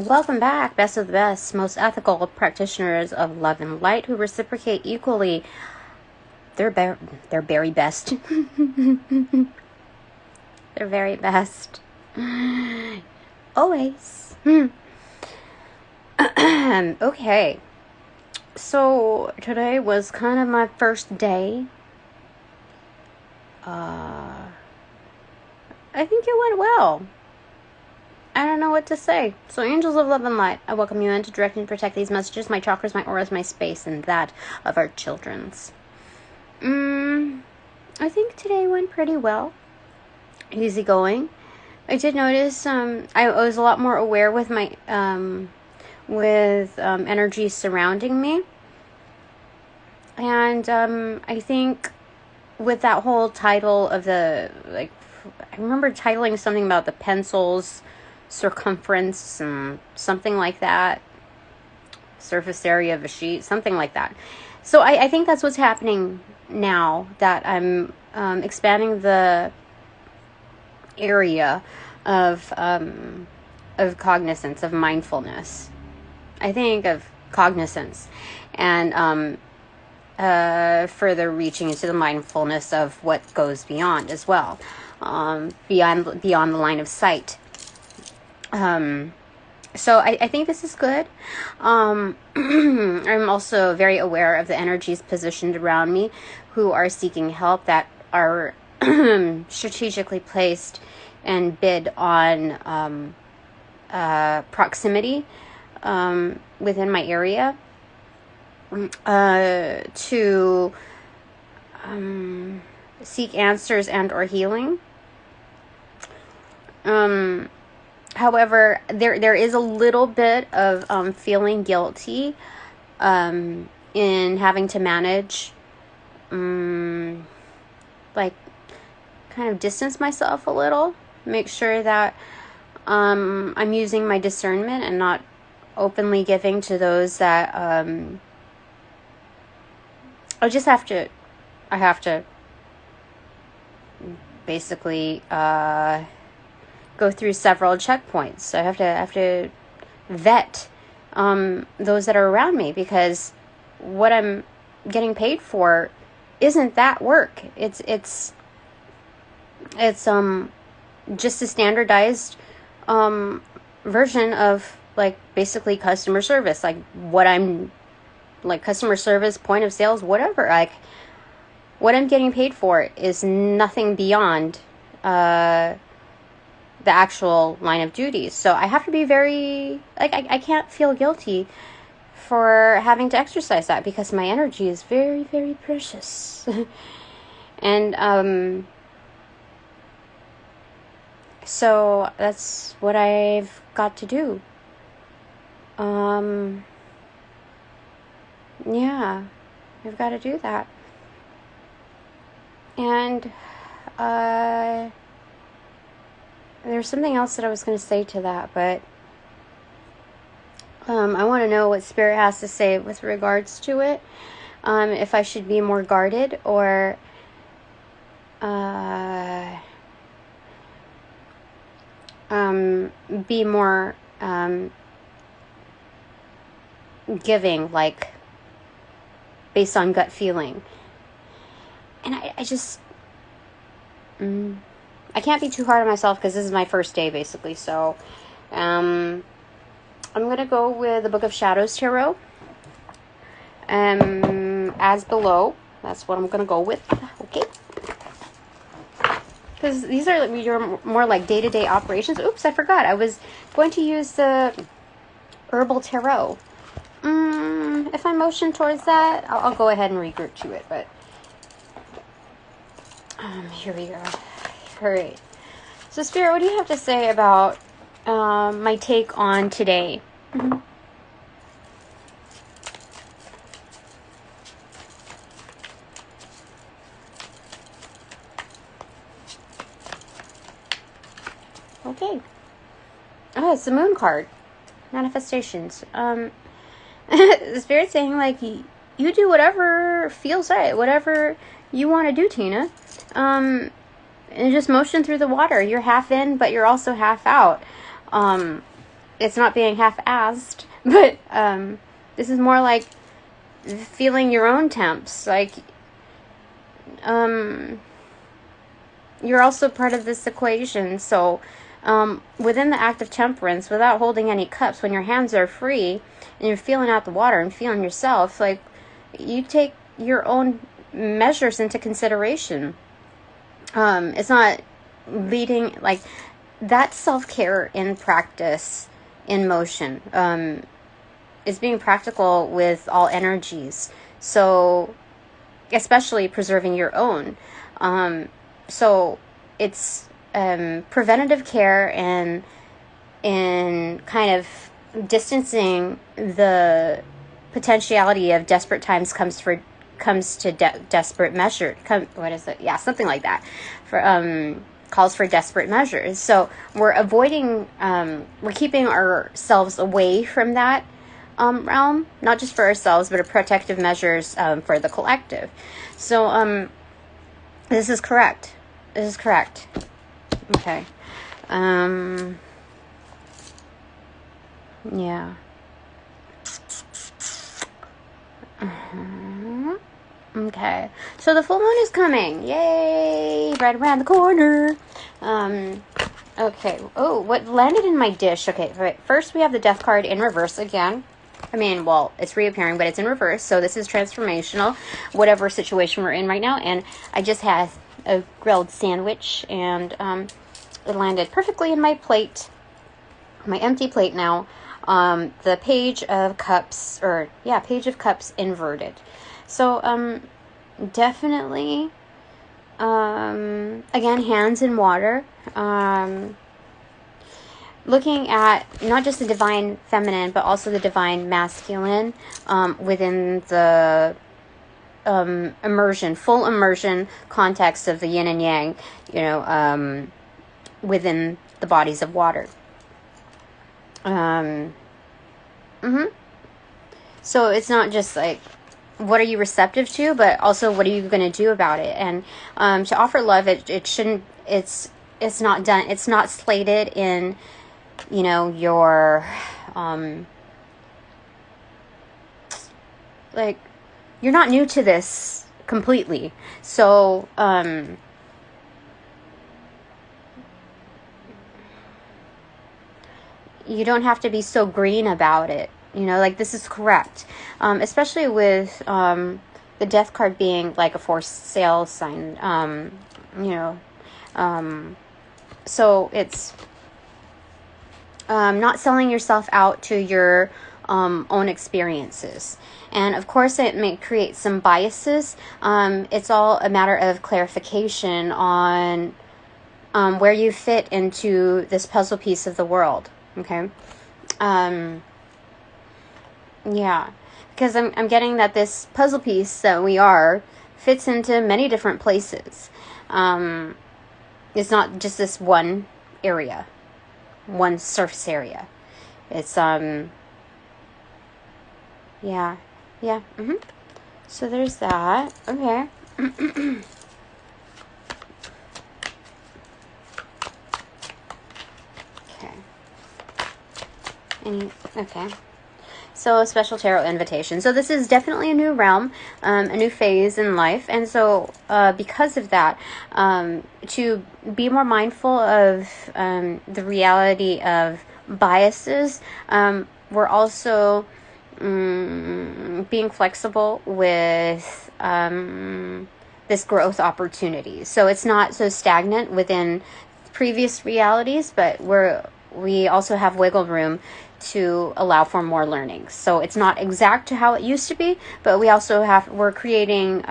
Welcome back, best of the best, most ethical practitioners of love and light who reciprocate equally their very best. Their very best. Always. Okay. So today was kind of my first day. I think it went well. I don't know what to say. So, angels of love and light, I welcome you in to direct and protect these messages, my chakras, my auras, my space, and that of our children's. I think today went pretty well. Easygoing. I did notice I was a lot more aware with my energy surrounding me. And I think with that whole title of the, I remember titling something about the pencil's circumference and something like that, surface area of a sheet, something like that. So I think that's what's happening now, that I'm expanding the area of cognizance, of mindfulness. I think of cognizance, and further reaching into the mindfulness of what goes beyond as well, beyond the line of sight. So I think this is good. I'm also very aware of the energies positioned around me who are seeking help, that are strategically placed and bid on proximity within my area to seek answers and or healing. However, there is a little bit of feeling guilty in having to manage, kind of distance myself a little, make sure that I'm using my discernment and not openly giving to those that I have to basically go through several checkpoints. I have to vet those that are around me, because what I'm getting paid for isn't that work. It's just a standardized version of basically customer service, what I'm customer service, point of sales, whatever. What I'm getting paid for is nothing beyond the actual line of duties. So I have to be very, I can't feel guilty for having to exercise that, because my energy is very, very precious. And so that's what I've got to do. Yeah, I've got to do that. And there's something else that I was going to say to that, but I want to know what Spirit has to say with regards to it. If I should be more guarded, or be more giving, based on gut feeling. And I just I can't be too hard on myself, because this is my first day basically. So I'm gonna go with the Book of Shadows Tarot, as below. That's what I'm gonna go with. Okay, because these are your more day-to-day operations. Oops, I forgot, I was going to use the Herbal Tarot. If I motion towards that, I'll go ahead and regroup to it, but here we go. Alright, so Spirit, what do you have to say about my take on today? Okay. Oh, it's the Moon card. Manifestations. The Spirit's saying, you do whatever feels right, whatever you want to do, Tina. And just motion through the water. You're half in, but you're also half out. it's not being half-assed, but this is more like feeling your own temps. Like, you're also part of this equation. So within the act of temperance, without holding any cups, when your hands are free and you're feeling out the water and feeling yourself, like, you take your own measures into consideration. It's not leading, like, that self-care in practice, in motion, is being practical with all energies. So, especially preserving your own. So it's preventative care and in kind of distancing the potentiality of desperate times comes to desperate measure. What is it? Yeah, something like that. For calls for desperate measures. So we're avoiding, we're keeping ourselves away from that realm, not just for ourselves, but a protective measures for the collective. So this is correct. This is correct. Okay. Yeah. Okay. So the full moon is coming. Yay! Right around the corner. Okay. Oh, what landed in my dish? Okay. Right. First, we have the death card in reverse again. I mean, well, it's reappearing, but it's in reverse. So this is transformational, whatever situation we're in right now. And I just had a grilled sandwich, and it landed perfectly in my plate, my empty plate now. The Page of Cups, Page of Cups inverted. So, definitely, again, hands in water. Looking at not just the divine feminine, but also the divine masculine within the full immersion context of the yin and yang, within the bodies of water. So it's not just like, what are you receptive to, but also what are you going to do about it? And to offer love, it shouldn't, it's not done, it's not slated in, your, like, you're not new to this completely. So, you don't have to be so green about it. Like, this is correct. Especially with the death card being like a for sale sign. So it's not selling yourself out to your own experiences. And of course, it may create some biases. It's all a matter of clarification on where you fit into this puzzle piece of the world. Okay. Yeah, because I'm getting that this puzzle piece that we are fits into many different places. It's not just this one area, one surface area. It's yeah. So there's that. Okay. Okay. So a special tarot invitation. So this is definitely a new realm, a new phase in life. And so because of that, to be more mindful of the reality of biases, we're also being flexible with this growth opportunity. So it's not so stagnant within previous realities, but we also have wiggle room to allow for more learning. So it's not exact to how it used to be, but we're creating,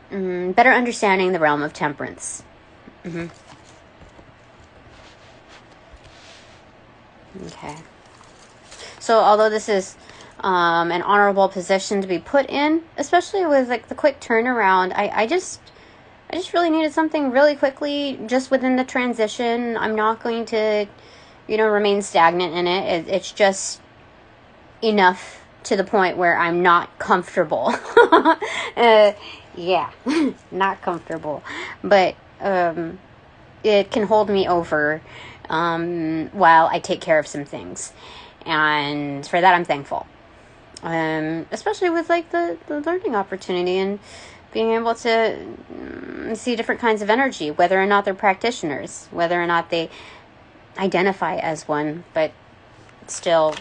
better understanding the realm of temperance. Okay. So although this is an honorable position to be put in, especially with like the quick turnaround, I just really needed something really quickly just within the transition. I'm not going to, remain stagnant in it. It's just enough to the point where I'm not comfortable. Yeah, not comfortable. But it can hold me over while I take care of some things. And for that, I'm thankful. Especially with like the learning opportunity and being able to see different kinds of energy, whether or not they're practitioners, whether or not they identify as one, but still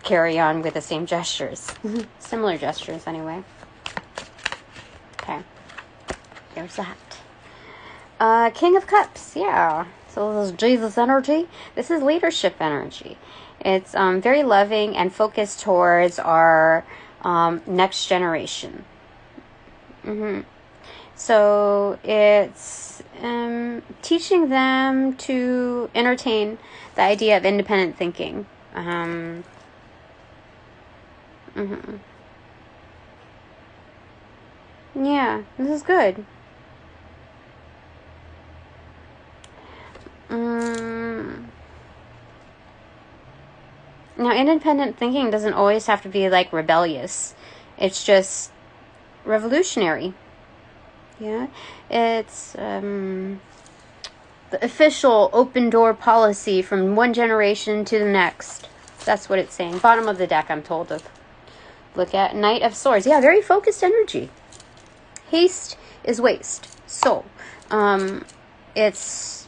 carry on with the same gestures. Similar gestures, anyway. Okay. There's that. King of Cups, yeah. So this is Jesus energy. This is leadership energy. It's very loving and focused towards our next generation. So it's teaching them to entertain the idea of independent thinking. Yeah, this is good. Now, independent thinking doesn't always have to be like rebellious. It's just revolutionary. Yeah, it's the official open door policy from one generation to the next. That's what it's saying. Bottom of the deck, I'm told to look at. Knight of Swords. Yeah, very focused energy. Haste is waste. So, it's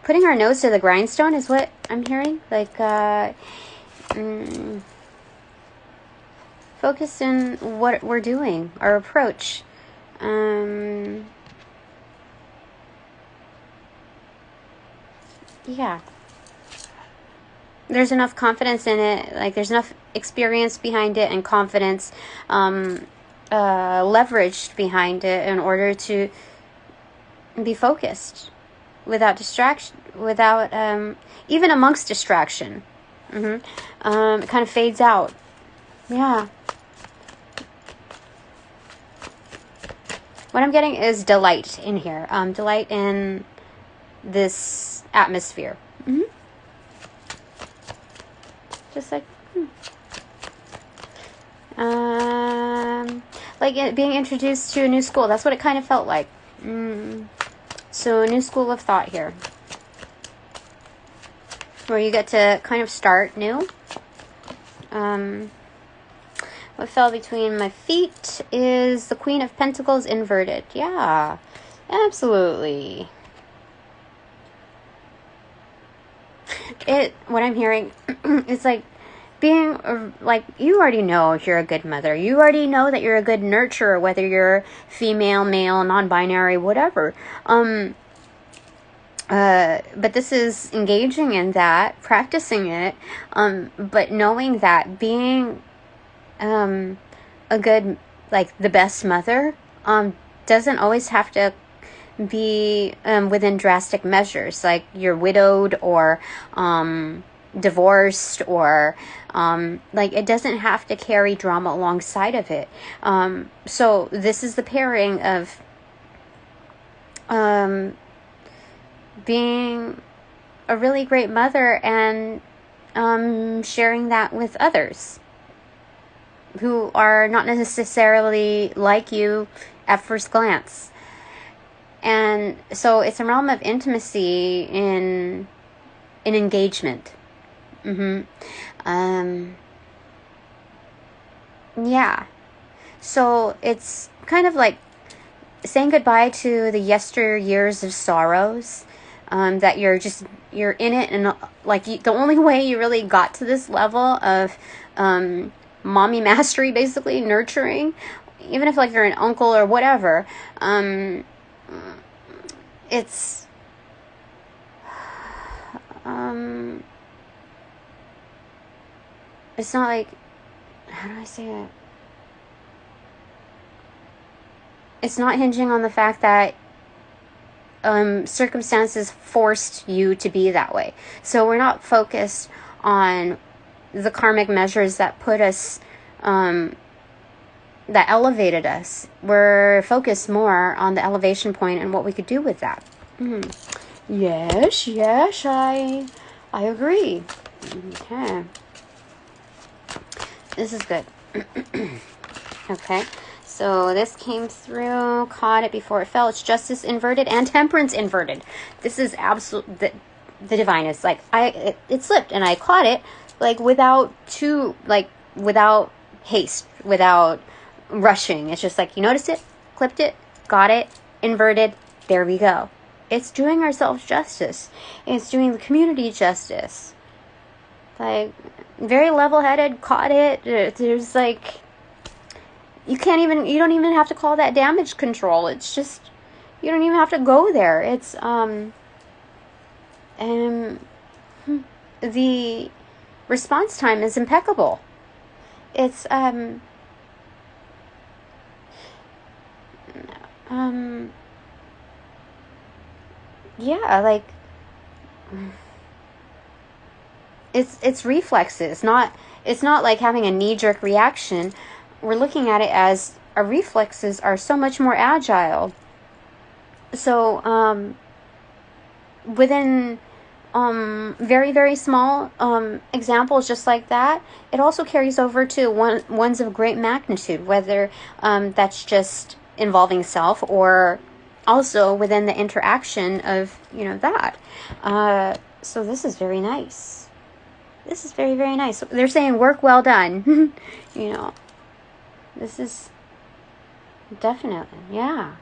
putting our nose to the grindstone is what I'm hearing. Like, focus in what we're doing, our approach. Yeah. There's enough confidence in it. Like, there's enough experience behind it and confidence leveraged behind it in order to be focused without distraction, without even amongst distraction. It kind of fades out. Yeah. What I'm getting is delight in here. Delight in this atmosphere. Just like, like being introduced to a new school. That's what it kind of felt like. So a new school of thought here, where you get to kind of start new. What fell between my feet is the Queen of Pentacles inverted. Yeah, absolutely. What I'm hearing is like being like, you already know if you're a good mother. You already know that you're a good nurturer, whether you're female, male, non-binary, whatever. But this is engaging in that, practicing it, but knowing that being a good, like the best mother, doesn't always have to be within drastic measures, like you're widowed or divorced, or like it doesn't have to carry drama alongside of it. So this is the pairing of being a really great mother and sharing that with others who are not necessarily like you at first glance. And so it's a realm of intimacy in engagement. Yeah. So it's kind of like saying goodbye to the yesteryears of sorrows, that you're in it, and like the only way you really got to this level of mommy mastery, basically nurturing, even if like you're an uncle or whatever, it's it's not like, how do I say it? It's not hinging on the fact that circumstances forced you to be that way. So we're not focused on the karmic measures that put us, that elevated us. We're focused more on the elevation point and what we could do with that. Yes, I agree. Okay. This is good. Okay. So this came through, caught it before it fell. It's justice inverted and temperance inverted. This is absolute. The divine is like it slipped and I caught it like without haste, without rushing. It's just like you noticed it, clipped it, got it, inverted. There we go. It's doing ourselves justice. It's doing the community justice. Like very level-headed, caught it. There's like. You don't even have to call that damage control. It's just, you don't even have to go there. It's, the response time is impeccable. It's, yeah, like, it's reflexes, it's not like having a knee-jerk reaction. We're looking at it as our reflexes are so much more agile. So, within very, very small examples just like that, it also carries over to ones of great magnitude, whether that's just involving self or also within the interaction of, that. So this is very nice. This is very, very nice. They're saying work well done. This is definitely, yeah.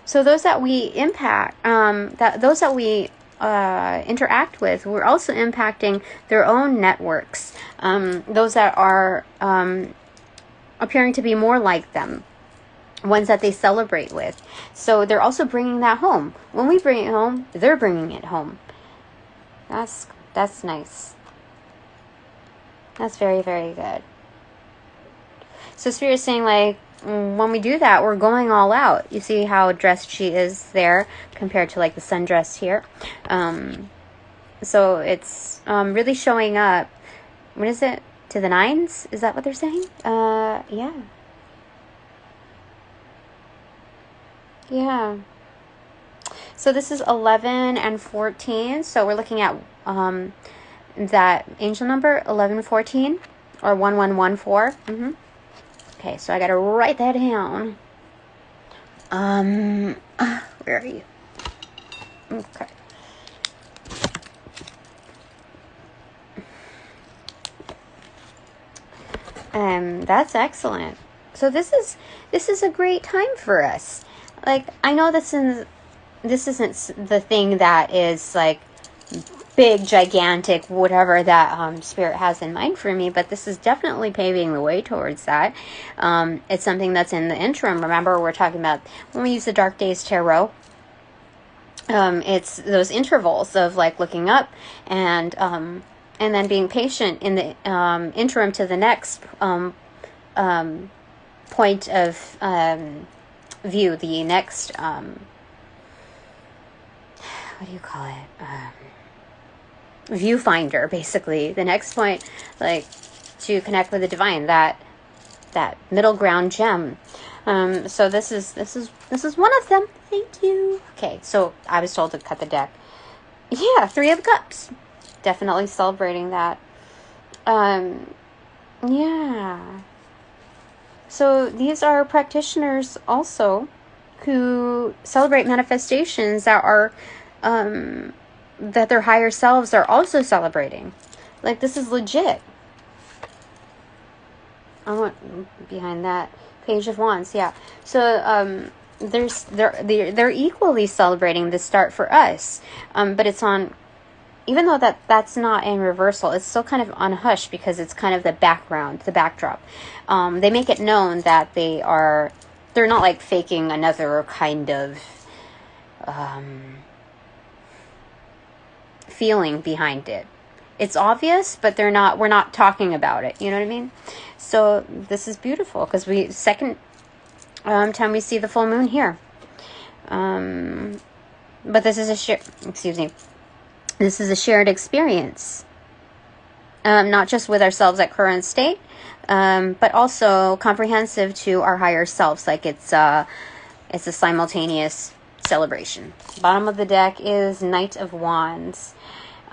So those that we impact, those that we interact with, we're also impacting their own networks. Those that are appearing to be more like them, ones that they celebrate with. So they're also bringing that home. When we bring it home, they're bringing it home. That's nice. That's very, very good. So Spirit is saying, like, when we do that, we're going all out. You see how dressed she is there compared to, like, the sundress here. So it's really showing up. What is it? To the nines? Is that what they're saying? Yeah. Yeah. So this is 11 and 14. So we're looking at that angel number, 1114 or 1114. Mm-hmm. Okay, so I gotta write that down. Where are you? Okay. That's excellent. So this is a great time for us. Like, I know this isn't the thing that is like big, gigantic, whatever that Spirit has in mind for me, but this is definitely paving the way towards that. It's something that's in the interim. Remember, we're talking about when we use the Dark Days Tarot. It's those intervals of like looking up and then being patient in the interim to the next point of view, the next what do you call it? Viewfinder, basically. The next point, like, to connect with the divine, that middle ground gem. So this is one of them. Thank you. Okay, so I was told to cut the deck. Yeah, 3 of Cups. Definitely celebrating that. Yeah. So these are practitioners also who celebrate manifestations that are that their higher selves are also celebrating. Like, this is legit. I want behind that Page of Wands, yeah. So they're equally celebrating the start for us, but it's on. Even though that's not in reversal, it's still kind of on hush because it's kind of the background, the backdrop. They make it known that they're not like faking another kind of feeling behind it. It's obvious, but we're not talking about it. You know what I mean? So this is beautiful because second time we see the full moon here. But this is this is a shared experience. Not just with ourselves at current state, but also comprehensive to our higher selves. Like it's a simultaneous celebration. Bottom of the deck is Knight of Wands.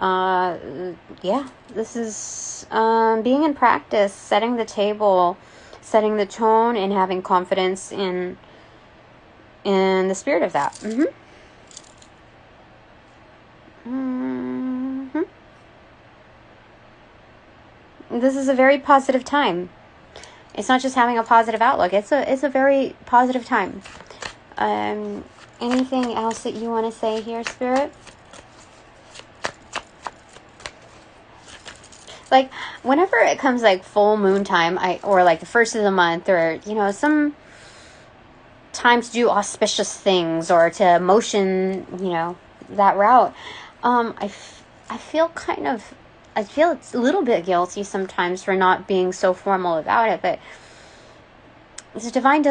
Yeah, this is being in practice, setting the table, setting the tone and having confidence in the spirit of that. This is a very positive time. It's not just having a positive outlook. It's a very positive time. Anything else that you want to say here, Spirit? Like, whenever it comes, like, full moon time, or, like, the first of the month, or, you know, some time to do auspicious things, or to motion, you know, that route, I feel it's a little bit guilty sometimes for not being so formal about it, but the divine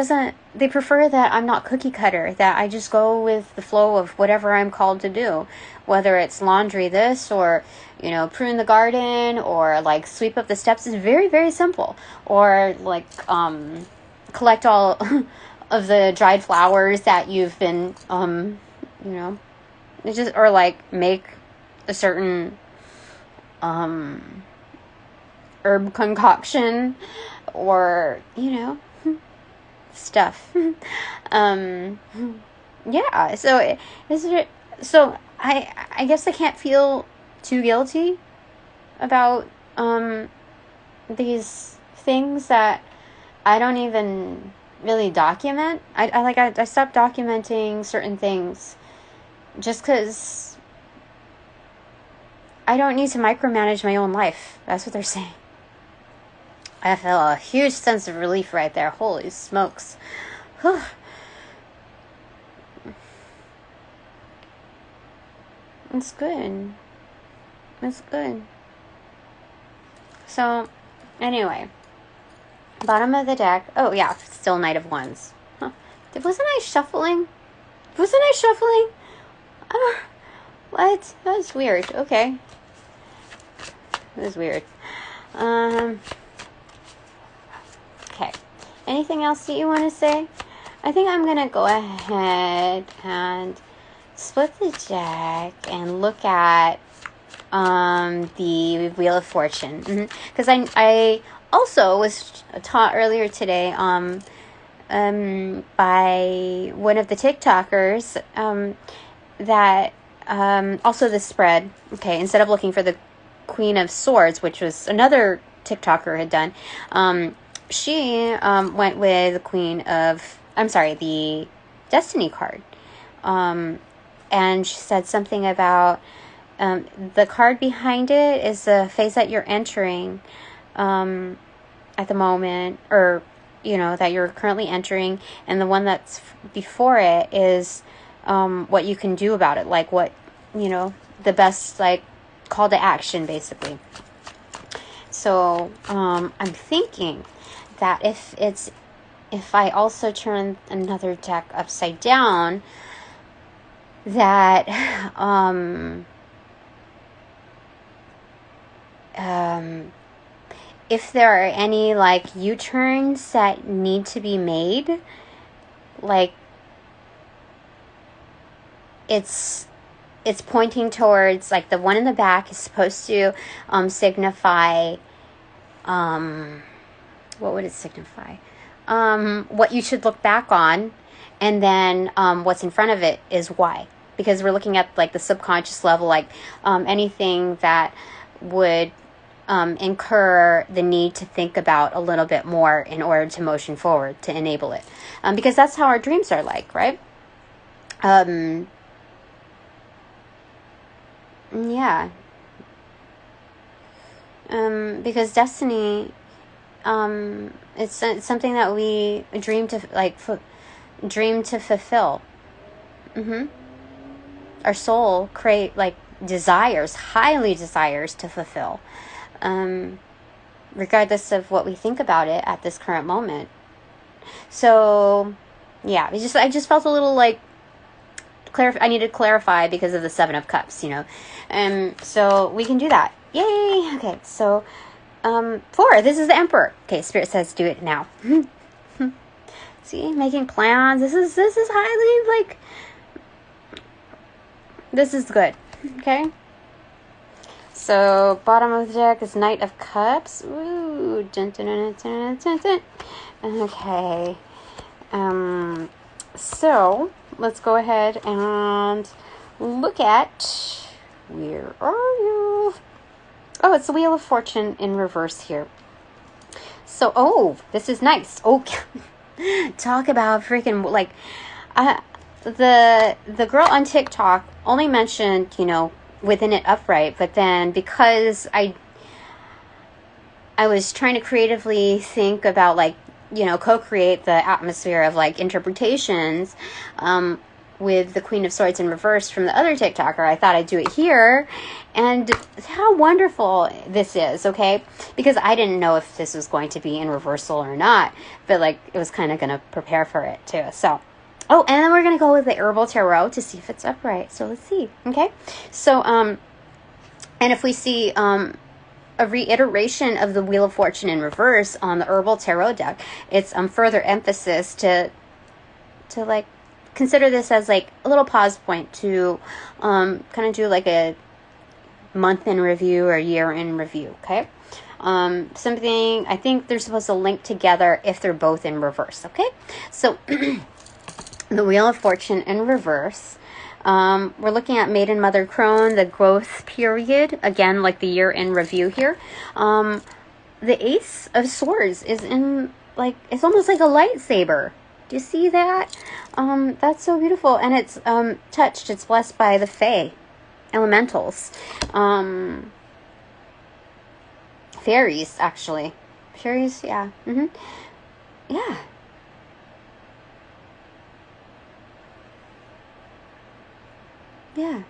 they prefer that I'm not cookie cutter, that I just go with the flow of whatever I'm called to do, whether it's laundry this, or, you know, prune the garden, or, like, sweep up the steps. Is very, very simple. Or, like, collect all of the dried flowers that you've been, you know, it's just, or, like, make a certain herb concoction, or, you know, stuff. Yeah, so I guess I can't feel too guilty about these things that I don't even really document. I stopped documenting certain things just because I don't need to micromanage my own life. That's what they're saying. I feel a huge sense of relief right there. Holy smokes. Whew. It's good. It's good. So, anyway. Bottom of the deck. Oh, yeah. Still Knight of Wands. Huh. Wasn't I shuffling? What? That was weird. Okay. It was weird. Okay. Anything else that you want to say? I think I'm going to go ahead and split the deck and look at the Wheel of Fortune. Because I also was taught earlier today by one of the TikTokers that also the spread. Okay, instead of looking for the Queen of Swords, which was another TikToker had done, she went with the Destiny card. And she said something about the card behind it is the phase that you're entering at the moment, or, you know, that you're currently entering, and the one that's before it is what you can do about it, like what, you know, the best, like, call to action, basically. So I'm thinking that if I also turn another deck upside down, that if there are any, like, U-turns that need to be made, like, it's pointing towards, like, the one in the back is supposed to signify, what would it signify? What you should look back on, and then what's in front of it is why. Because we're looking at, like, the subconscious level, like anything that would incur the need to think about a little bit more in order to motion forward, to enable it. Because that's how our dreams are like, right? Yeah. Because destiny, it's something that we dream to, like, fulfill. Our soul highly desires to fulfill, regardless of what we think about it at this current moment. So, yeah, I just felt a little, like, I need to clarify because of the Seven of Cups, you know. So we can do that. Yay! Okay, so 4. This is the Emperor. Okay, Spirit says do it now. See, making plans. This is highly, like, this is good. Okay. So bottom of the deck is Knight of Cups. Ooh, dun, dun, dun, dun, dun, dun. Okay. So let's go ahead and look at, where are you? Oh, it's the Wheel of Fortune in reverse here. So, oh, this is nice. Oh, talk about freaking, like, the girl on TikTok only mentioned, within it upright, but then because I was trying to creatively think about, like, co-create the atmosphere of, like, interpretations with the Queen of Swords in reverse from the other TikToker, I thought I'd do it here. And how wonderful this is, okay? Because I didn't know if this was going to be in reversal or not, but, like, it was kind of going to prepare for it, too. So, oh, and then we're going to go with the Herbal Tarot to see if it's upright. So let's see, okay? So, and if we see a reiteration of the Wheel of Fortune in reverse on the Herbal Tarot deck, it's further emphasis to like consider this as like a little pause point to kind of do like a month in review or year in review, okay? Something, I think they're supposed to link together if they're both in reverse, okay? So the Wheel of Fortune in reverse. We're looking at Maiden Mother Crone, the growth period, again, like the year in review here. The Ace of Swords is in, like, it's almost like a lightsaber. Do you see that? That's so beautiful. And it's touched, it's blessed by the Fae, elementals. Fairies, actually. Fairies, yeah. Yeah. Yeah.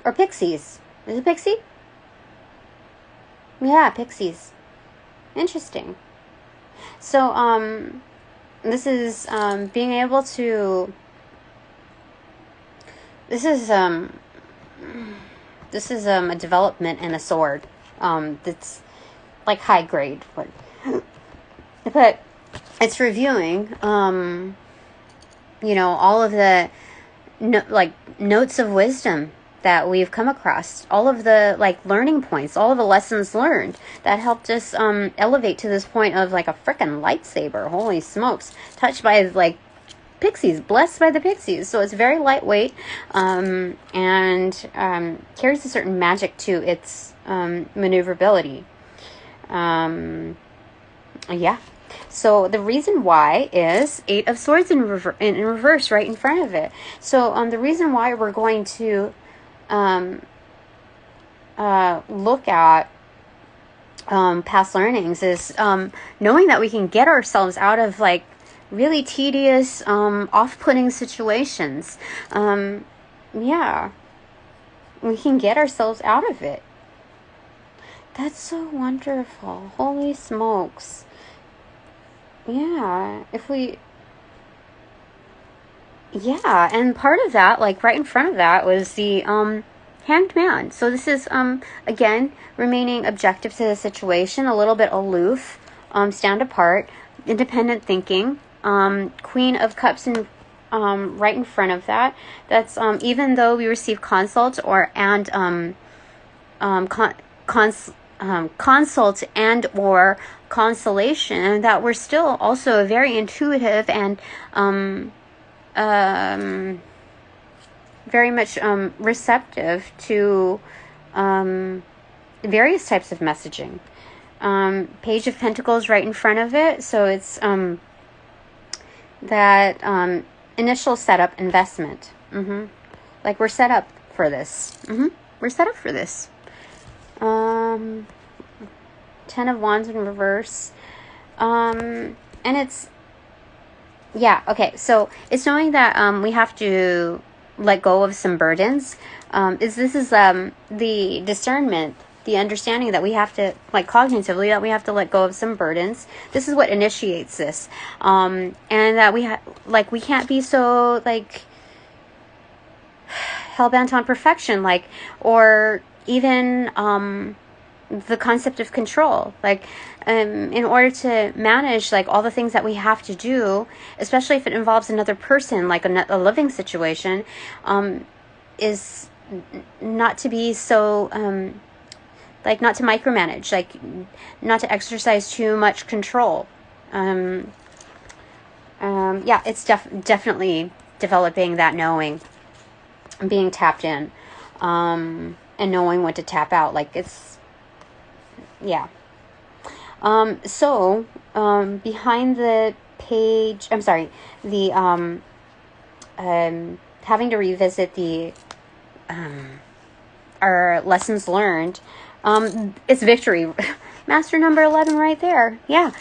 Or pixies. Is it pixie? Yeah, pixies. Interesting. So, this is, being able to... This is a development in a sword. That's, like, high grade. But it's reviewing, all of the... notes of wisdom that we've come across, all of the, like, learning points, all of the lessons learned that helped us elevate to this point of, like, a frickin' lightsaber. Holy smokes. Touched by, like, pixies, blessed by the pixies. So it's very lightweight, and carries a certain magic to its maneuverability. Yeah. So the reason why is Eight of Swords in reverse right in front of it. So the reason why we're going to look at past learnings is knowing that we can get ourselves out of, like, really tedious, off-putting situations. Yeah. We can get ourselves out of it. That's so wonderful. Holy smokes. Yeah, yeah, and part of that, like right in front of that, was the Hanged Man. So this is again remaining objective to the situation, a little bit aloof, stand apart, independent thinking. Queen of Cups in right in front of that. That's even though we receive consult consult and or consolation, that we're still also very intuitive and very much receptive to various types of messaging. Page of Pentacles right in front of it, so it's that initial setup investment. Like, we're set up for this. We're set up for this. Ten of Wands in reverse. And it's, yeah, okay, so it's knowing that we have to let go of some burdens. This is the discernment, the understanding that we have to, like, cognitively, that we have to let go of some burdens. This is what initiates this. And that we can't be so, like, hell-bent on perfection, like, or even the concept of control, like, in order to manage, like, all the things that we have to do, especially if it involves another person, like a living situation, is not to be so like, not to micromanage, like, not to exercise too much control. Yeah, it's definitely developing that knowing, being tapped in, and knowing when to tap out. Like it's, yeah. So, behind the page, I'm sorry, the, having to revisit the, our lessons learned, it's victory. Master number 11 right there. Yeah.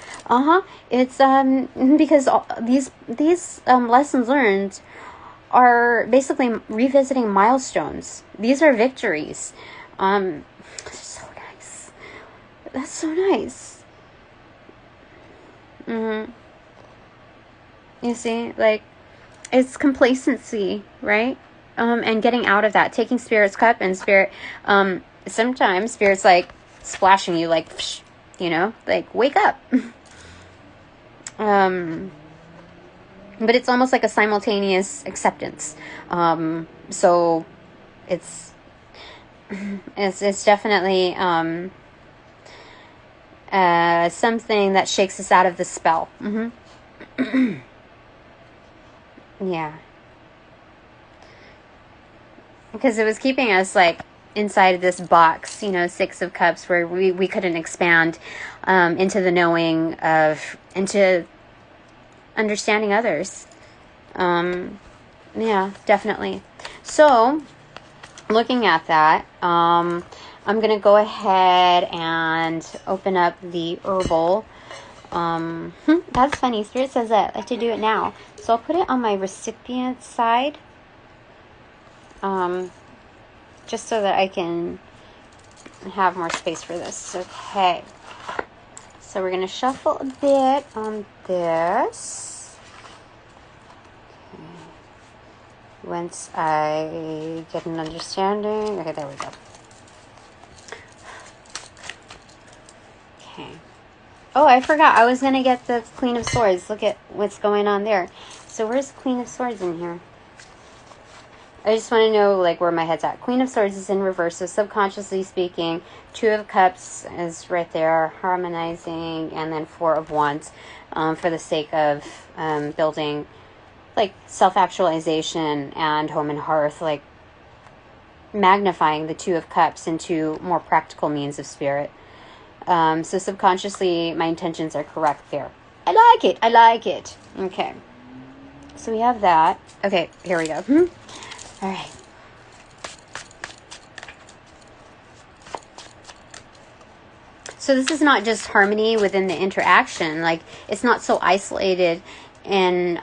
It's, because these lessons learned are basically revisiting milestones. These are victories. So nice. That's so nice. You see, like, it's complacency, right? And getting out of that, taking Spirit's cup, and Spirit, sometimes Spirit's like splashing you, like, psh, you know, like, wake up. But it's almost like a simultaneous acceptance. So it's definitely something that shakes us out of the spell. Yeah. Because it was keeping us, like, inside of this box, you know, Six of Cups, where we couldn't expand into the knowing of, into understanding others. Yeah, definitely. So, looking at that, I'm going to go ahead and open up the herbal. That's funny. Spirit says that I have to do it now. So I'll put it on my recipient side. Just so that I can have more space for this. Okay. So we're going to shuffle a bit on this. Okay. Once I get an understanding. Okay, there we go. Okay. Oh, I forgot. I was going to get the Queen of Swords. Look at what's going on there. So where's the Queen of Swords in here? I just want to know, like, where my head's at. Queen of Swords is in reverse, so subconsciously speaking. Two of Cups is right there, harmonizing, and then Four of Wands, for the sake of building, like, self-actualization and home and hearth, like, magnifying the Two of Cups into more practical means of spirit. So subconsciously, my intentions are correct there. I like it. I like it. Okay. So we have that. Okay, here we go. All right. So this is not just harmony within the interaction. Like, it's not so isolated in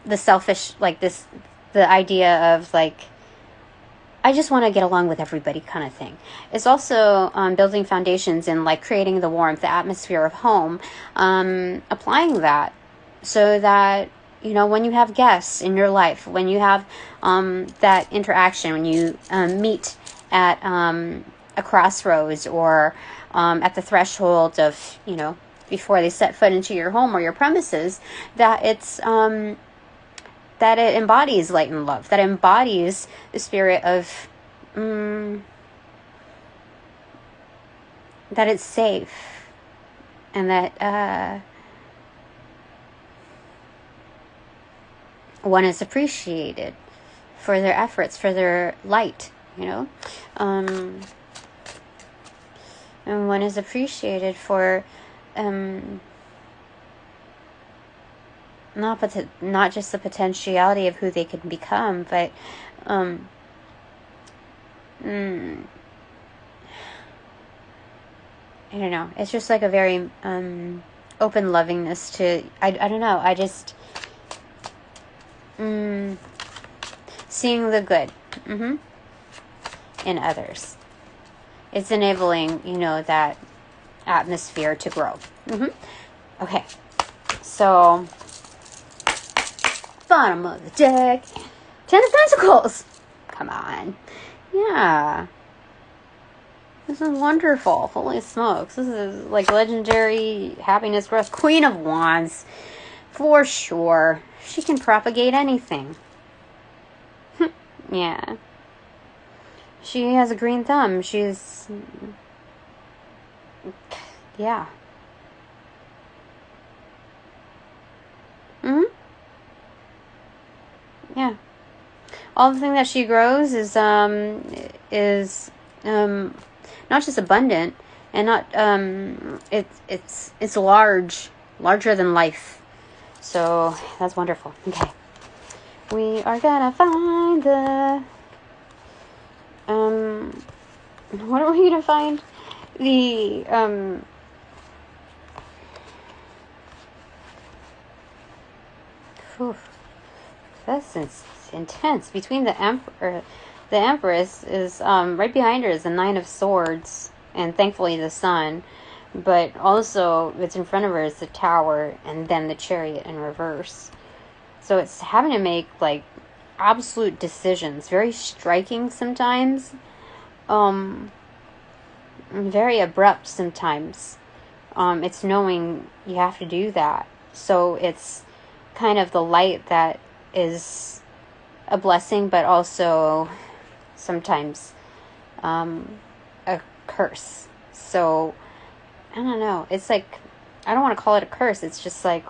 the selfish, like this, the idea of, like, I just want to get along with everybody kind of thing. It's also building foundations and, like, creating the warmth, the atmosphere of home, applying that so that, you know, when you have guests in your life, when you have that interaction, when you meet at a crossroads or at the threshold of, you know, before they set foot into your home or your premises, that it's that it embodies light and love, that embodies the spirit of that it's safe, and that one is appreciated for their efforts, for their light, you know, and one is appreciated for not just the potentiality of who they can become, but I don't know. It's just like a very open lovingness to, I don't know. I just seeing the good in others. It's enabling, you know, that atmosphere to grow. Okay, so bottom of the deck, Ten of Pentacles. Come on, yeah. This is wonderful. Holy smokes, this is like legendary happiness growth. Queen of Wands, for sure. She can propagate anything. Yeah. She has a green thumb. She's... yeah. Mm-hmm. Yeah. All the thing that she grows is not just abundant and not it's larger than life. So that's wonderful. Okay. We are gonna find the what are we gonna find? The whew, that's intense. Between the Empress is right behind her is the Nine of Swords, and thankfully the Sun. But also, what's in front of her is the Tower, and then the Chariot in reverse. So it's having to make like absolute decisions, very striking sometimes, very abrupt sometimes. It's knowing you have to do that. So it's kind of the light that is a blessing, but also sometimes a curse. So I don't know. It's like, I don't want to call it a curse. It's just like,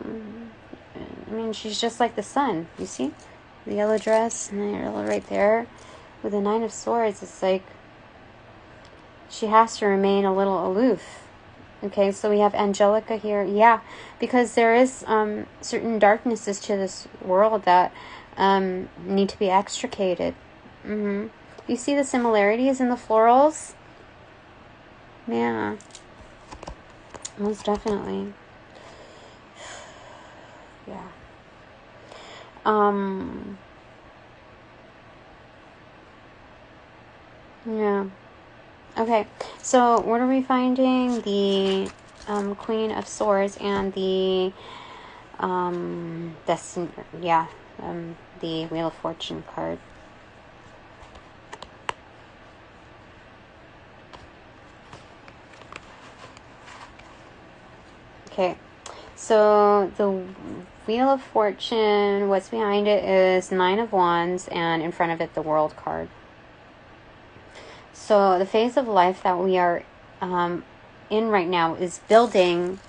I mean, she's just like the sun. You see? The yellow dress and the yellow right there with the Nine of Swords. It's like she has to remain a little aloof. Okay, so we have Angelica here. Yeah, because there is certain darknesses to this world that need to be extricated. Mm-hmm. You see the similarities in the florals? Yeah. Most definitely. Yeah. Yeah. Okay. So what are we finding? The Queen of Swords and the the Wheel of Fortune card. Okay, so the Wheel of Fortune, what's behind it is Nine of Wands, and in front of it the World card. So the phase of life that we are in right now is building,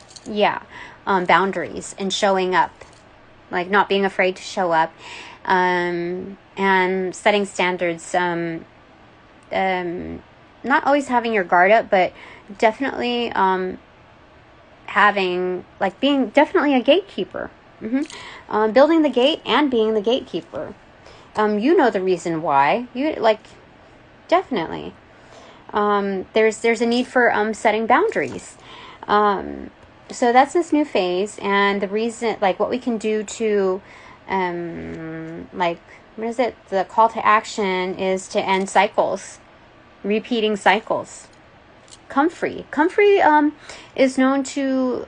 boundaries and showing up, like not being afraid to show up, and setting standards. Not always having your guard up, but definitely being definitely a gatekeeper. Mm-hmm. Building the gate and being the gatekeeper. You know the reason why. Definitely. There's a need for setting boundaries. So that's this new phase, and the reason, like, what we can do to, what is it? The call to action is to end cycles, repeating cycles. Comfrey is known to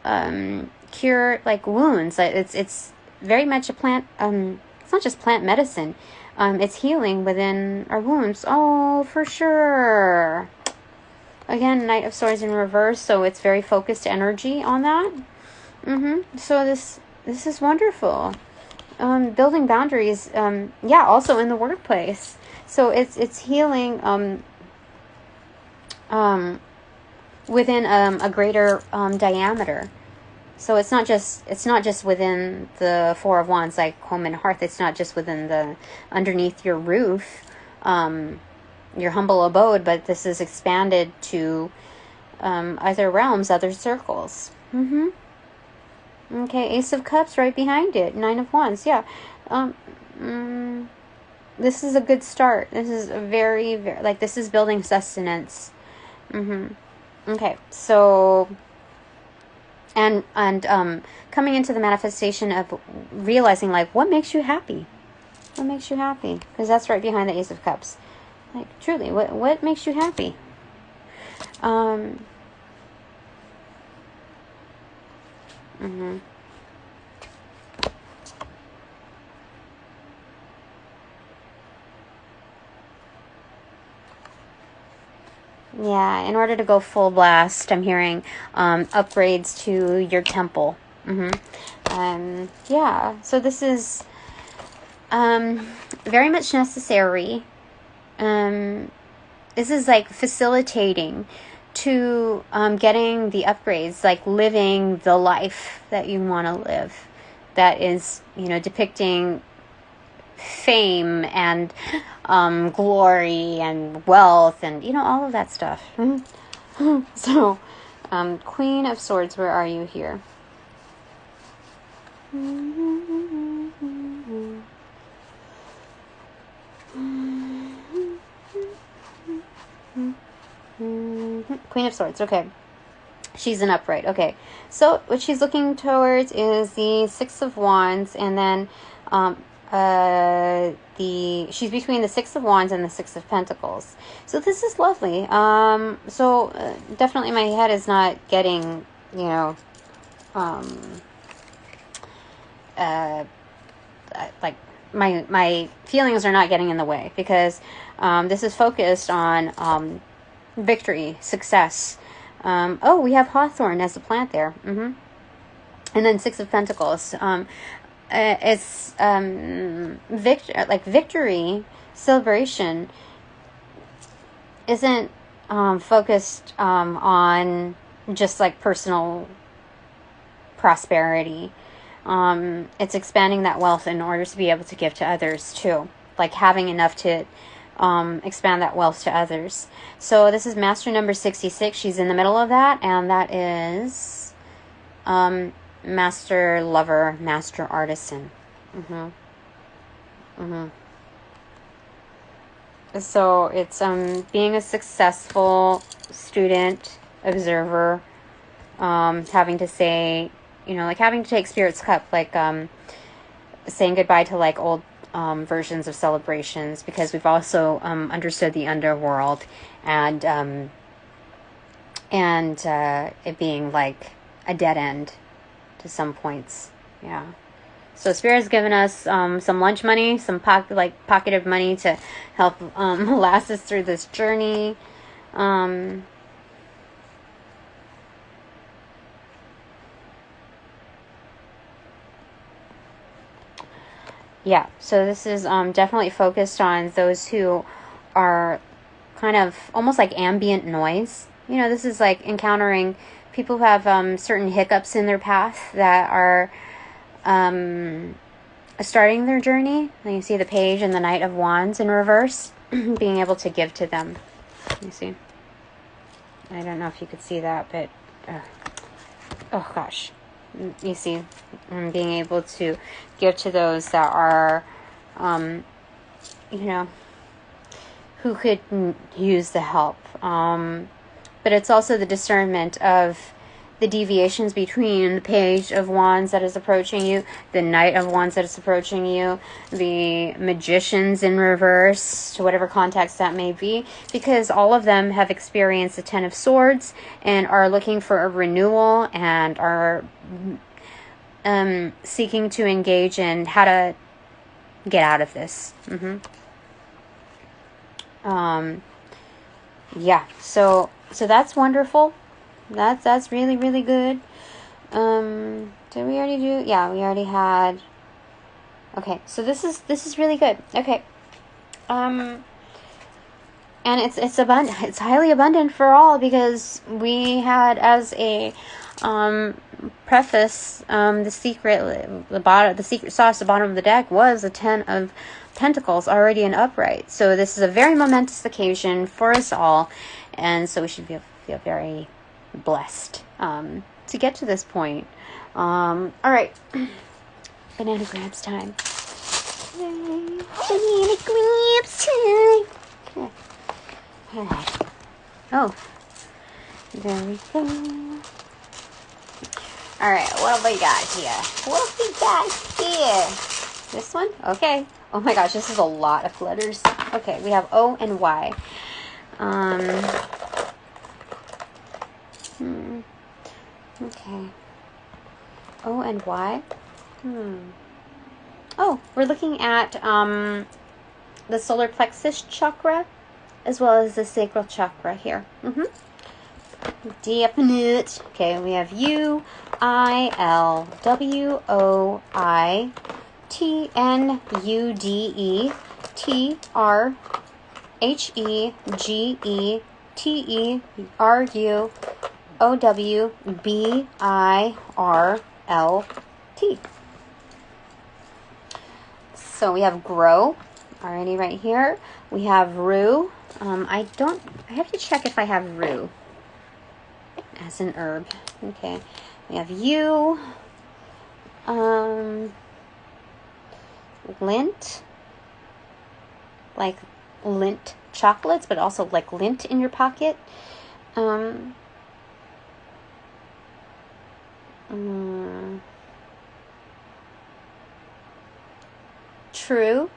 cure like wounds. It's very much a plant. It's not just plant medicine. It's healing within our wounds. Oh, for sure. Again, Knight of Swords in reverse, so it's very focused energy on that. So this is wonderful. Building boundaries. Also in the workplace. So it's healing. Within a greater diameter. So it's not just within the Four of Wands, like home and hearth. It's not just within the underneath your roof, your humble abode, but this is expanded to other realms, other circles. Okay, Ace of Cups right behind it. Nine of Wands. Yeah. This is a good start. This is a very, very, this is building sustenance. Okay, so and coming into the manifestation of realizing, what makes you happy? What makes you happy? Because that's right behind the Ace of Cups. Truly, what makes you happy? Yeah, in order to go full blast, I'm hearing upgrades to your temple. So this is very much necessary. This is facilitating to getting the upgrades, like living the life that you want to live, that is, you know, depicting fame and glory and wealth and, you know, all of that stuff. So, Queen of Swords, where are you here? Queen of Swords, okay. She's an upright, okay. So what she's looking towards is the Six of Wands, and then she's between the Six of Wands and the Six of Pentacles. So this is lovely. Definitely my head is not getting, you know, like my feelings are not getting in the way, because this is focused on victory, success. Oh, we have Hawthorn as a plant there. And then Six of Pentacles. It's victory, celebration isn't focused on just like personal prosperity. It's expanding that wealth in order to be able to give to others too, like having enough to expand that wealth to others. So this is master number 66. She's in the middle of that, and that is master lover, master artisan. So it's being a successful student, observer, having to say, you know, like having to take Spirit's Cup, like saying goodbye to like old versions of celebrations, because we've also understood the underworld, and it being like a dead end to some points. Yeah. So Spirit's given us some lunch money, some pocketed money to help last us through this journey. Yeah, so this is definitely focused on those who are kind of almost like ambient noise. You know, this is like encountering people who have certain hiccups in their path that are starting their journey. And you see the Page and the Knight of Wands in reverse, being able to give to them. You see? I don't know if you could see that, but oh gosh. You see, being able to give to those that are, you know, who could use the help. But it's also the discernment of the deviations between the Page of Wands that is approaching you, the Knight of Wands that is approaching you, the Magicians in reverse, to whatever context that may be, because all of them have experienced the Ten of Swords and are looking for a renewal and are seeking to engage in how to get out of this. Yeah, so that's wonderful. That's really, really good. Did we already do? Yeah, we already had. Okay, so this is really good. Okay. And it's abundant. It's highly abundant for all, because we had as a preface, the secret sauce, the bottom of the deck was a 10 of Pentacles already in upright. So this is a very momentous occasion for us all, and so we should feel very blessed to get to this point. All right, Bananagrams time. Bananagrams time. Okay. All right. Oh, there we go. All right, what have we got here? What have we got here? This one? Okay. Oh my gosh, this is a lot of letters. Okay, we have O and Y. Okay. O and Y. Oh, we're looking at the solar plexus chakra as well as the sacral chakra here. Definite. Okay, we have UILWOITNUDETRHEGES T-E-R-U-O-W-B-I-R-L-T. So we have grow already right here. We have rue. I have to check if I have rue as an herb. Okay. We have you. Lint. Like lint chocolates, but also like lint in your pocket. True.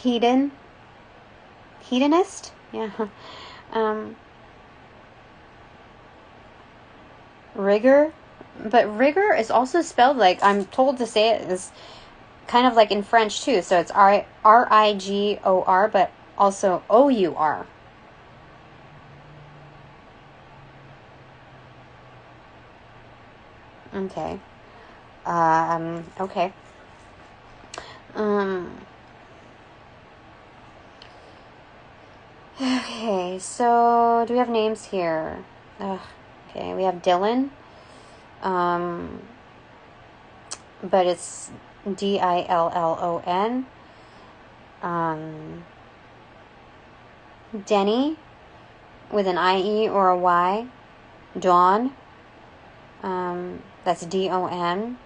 Hedonist. Yeah. Rigor. But rigor is also spelled like, I'm told to say it is kind of like in French too. So it's R-I-G-O-R, but also O-U-R. Okay. Okay. Okay, so do we have names here? Okay, we have Dylan. But it's D-I-L-L-O-N. Denny with an I-E or a Y. Dawn. That's D-O-N.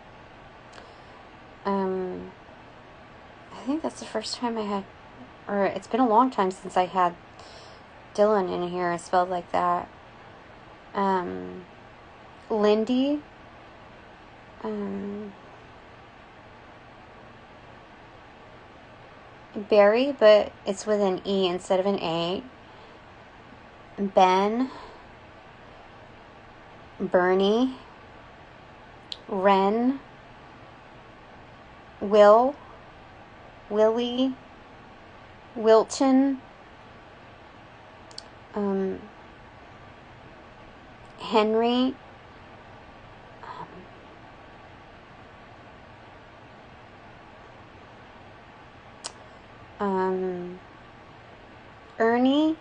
I think that's the first time I had, or it's been a long time since I had Dylan in here spelled like that. Lindy. Barry, but it's with an E instead of an A. Ben. Bernie. Ren. Will. Willie. Wilton. Henry. Ernie.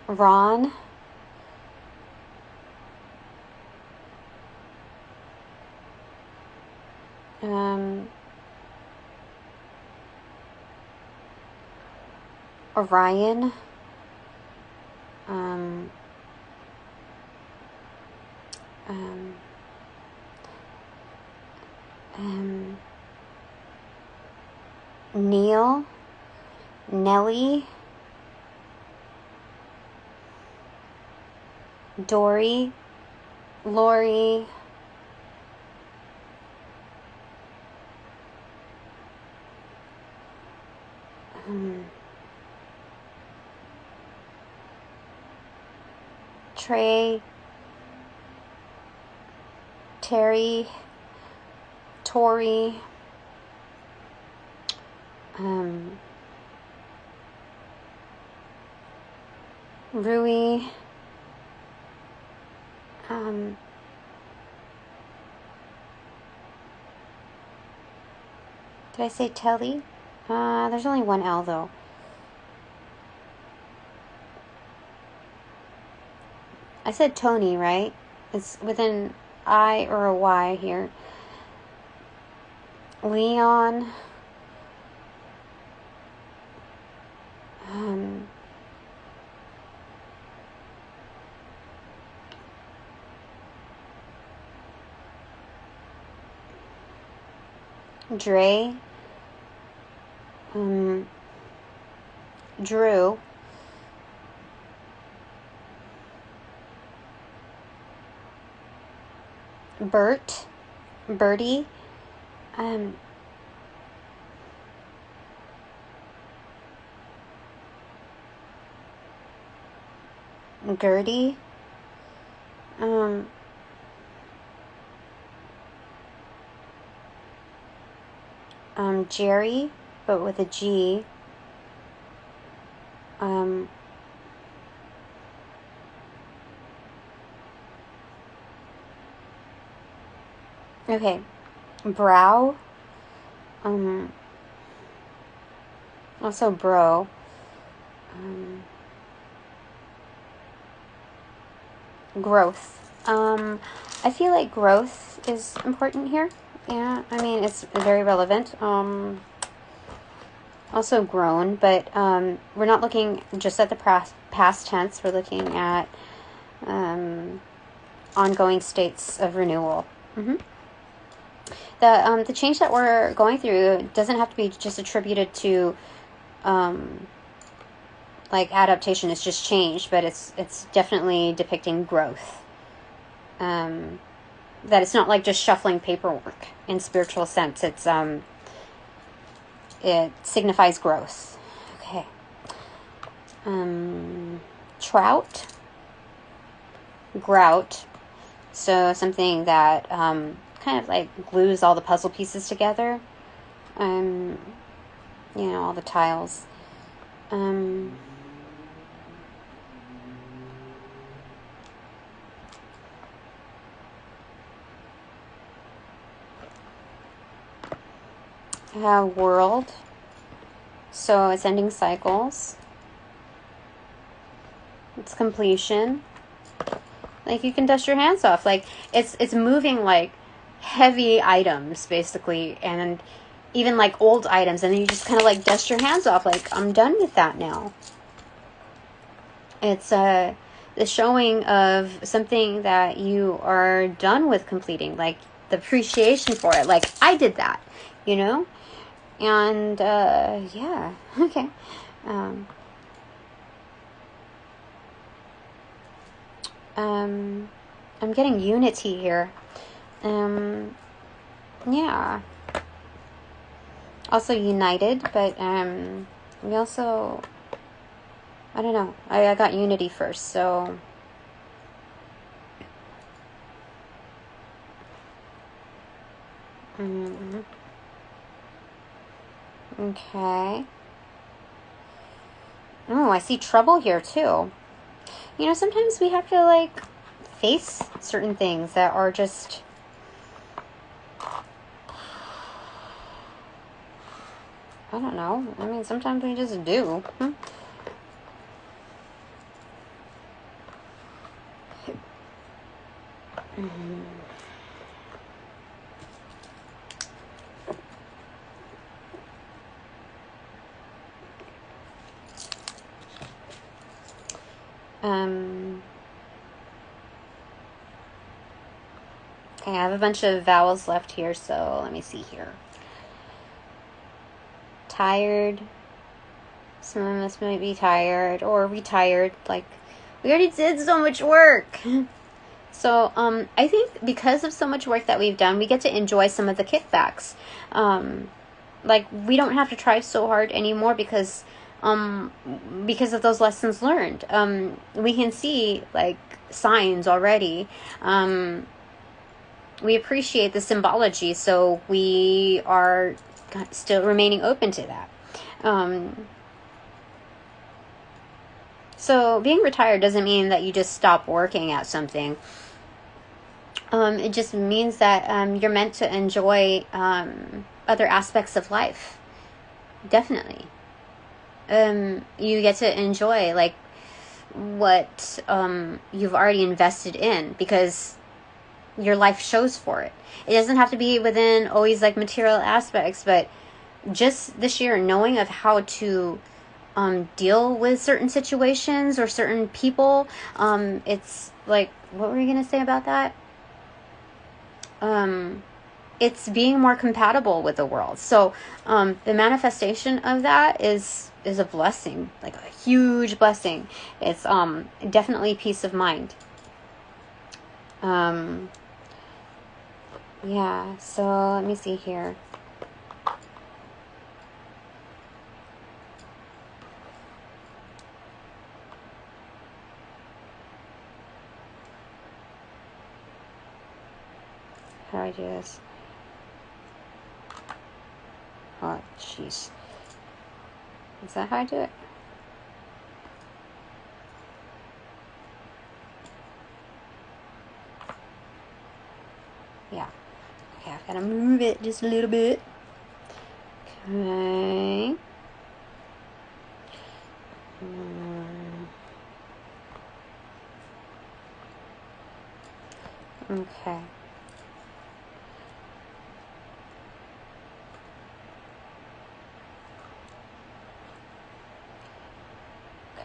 Ron. Orion. Neil. Nellie. Dory. Lori. Trey. Terry. Tori. Rui. Did I say Telly? There's only one L though. I said Tony, right? It's with an I or a Y here. Leon. Dre. Drew. Bert. Bertie. Gertie. Jerry, but with a G. Um, okay, brow. Also bro. Growth. I feel like growth is important here. Yeah, I mean, it's very relevant. Also grown, but we're not looking just at the past tense. We're looking at ongoing states of renewal. The change that we're going through doesn't have to be just attributed to like adaptation. It's just change, but it's definitely depicting growth. That it's not like just shuffling paperwork in spiritual sense. It's it signifies growth. Okay. Trout. Grout. So something that kind of like glues all the puzzle pieces together. You know, all the tiles. World. So it's ending cycles. It's completion. Like you can dust your hands off. Like it's moving like heavy items basically, and even like old items, and then you just kind of like dust your hands off. Like I'm done with that now. It's the showing of something that you are done with completing, like the appreciation for it. Like I did that, you know, and yeah, okay. I'm getting unity here. Yeah. Also united, but we also, I don't know. I got unity first, so okay. Oh, I see trouble here too. You know, sometimes we have to like face certain things that are just I don't know. I mean, sometimes we just do. Okay, I have a bunch of vowels left here, so let me see here. Tired. Some of us might be tired or retired. Like, we already did so much work. So, I think because of so much work that we've done, we get to enjoy some of the kickbacks. Like, we don't have to try so hard anymore because of those lessons learned. We can see, like, signs already. We appreciate the symbology, so we are still remaining open to that. So being retired doesn't mean that you just stop working at something. It just means that you're meant to enjoy other aspects of life. Definitely. You get to enjoy like what you've already invested in because your life shows for it. It doesn't have to be within always like material aspects, but just this year knowing of how to deal with certain situations or certain people. It's like, what were you going to say about that? It's being more compatible with the world. So the manifestation of that is a blessing, like a huge blessing. It's definitely peace of mind. Yeah, so let me see here. How do I do this? Oh, jeez. Is that how I do it? Yeah. Okay, I've got to move it just a little bit. Okay. Okay.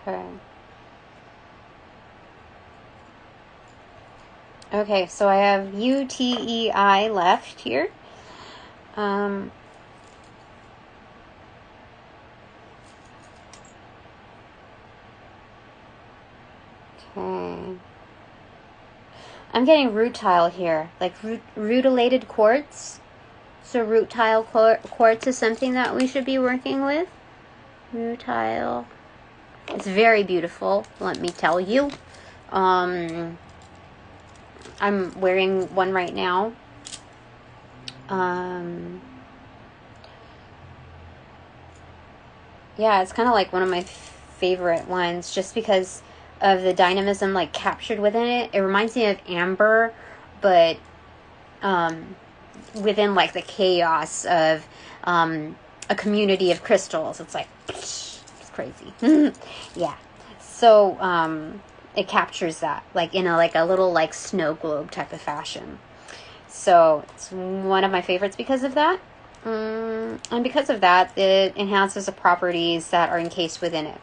Okay. Okay, so I have UTEI left here. Okay. I'm getting rutile here, like rutilated quartz. So rutile quartz is something that we should be working with. Rutile. It's very beautiful, let me tell you. I'm wearing one right now. Yeah, it's kind of like one of my favorite ones just because of the dynamism like captured within it. It reminds me of amber, but within like the chaos of a community of crystals. It's like, it's crazy. Yeah. So it captures that like in a little like snow globe type of fashion. So it's one of my favorites because of that. And because of that, it enhances the properties that are encased within it.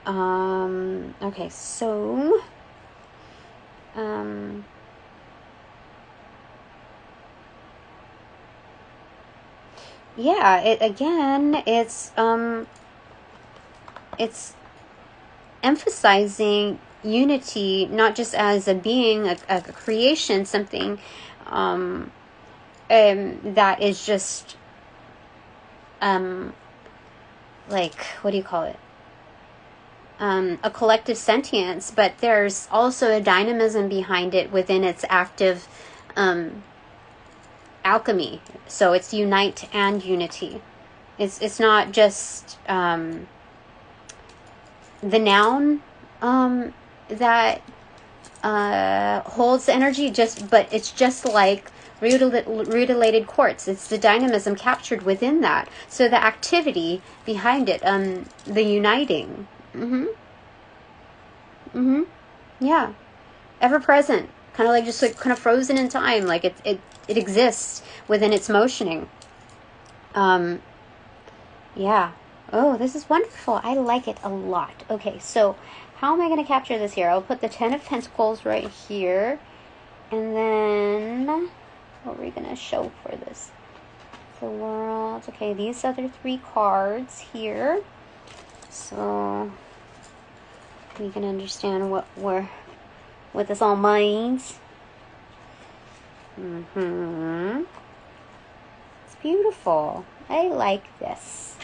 Okay, so yeah, it's emphasizing unity, not just as a being, a creation, something that is just like, what do you call it? A collective sentience, but there's also a dynamism behind it within its active alchemy. So it's unite and unity. It's not just the noun that holds the energy, but it's just like rutilated quartz. It's the dynamism captured within that. So the activity behind it, the uniting. Yeah. Ever present. Kind of like just like kind of frozen in time. Like it exists within its motioning. Yeah. Oh, this is wonderful. I like it a lot. Okay, so how am I going to capture this here? I'll put the 10 of Pentacles right here. And then what are we going to show for this? The World. Okay, these other 3 cards here. So we can understand what this all means. It's beautiful. I like this.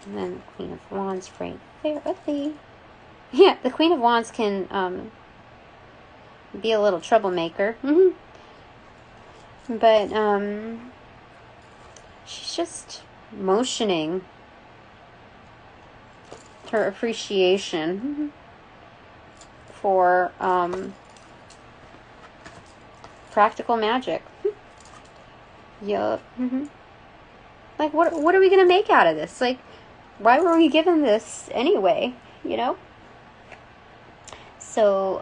And then the Queen of Wands right there. Okay. Yeah, the Queen of Wands can be a little troublemaker. But she's just motioning her appreciation for practical magic. Yup. Like, what are we gonna make out of this? Like, why were we given this anyway? You know. So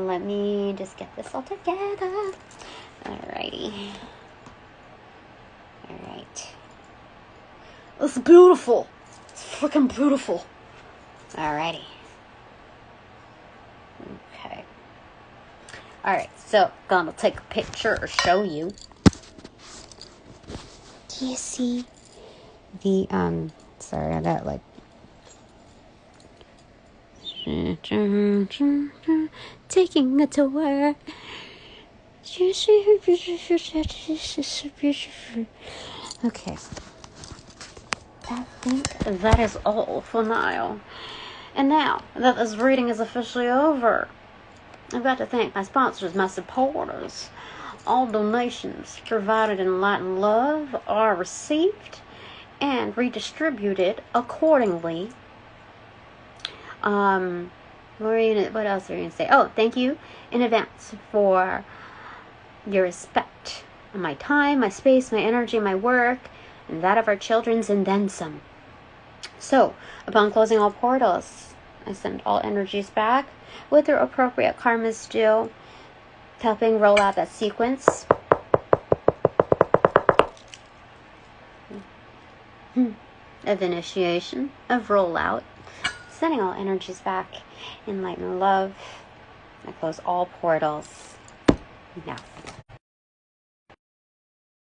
let me just get this all together. Alrighty. Alright. It's beautiful. It's freaking beautiful. Alrighty. Okay. Alright, so gonna take a picture or show you. Do you see the sorry, I got like taking a tour. Okay. I think that is all for now. And now that this reading is officially over, I've got to thank my sponsors, my supporters. All donations provided in light and love are received and redistributed accordingly. What else are you going to say? Oh, thank you in advance for your respect on my time, my space, my energy, my work, and that of our children's, and then some. So, upon closing all portals, I send all energies back with their appropriate karmas due, helping roll out that sequence of initiation, of rollout, sending all energies back in light and love. I close all portals now.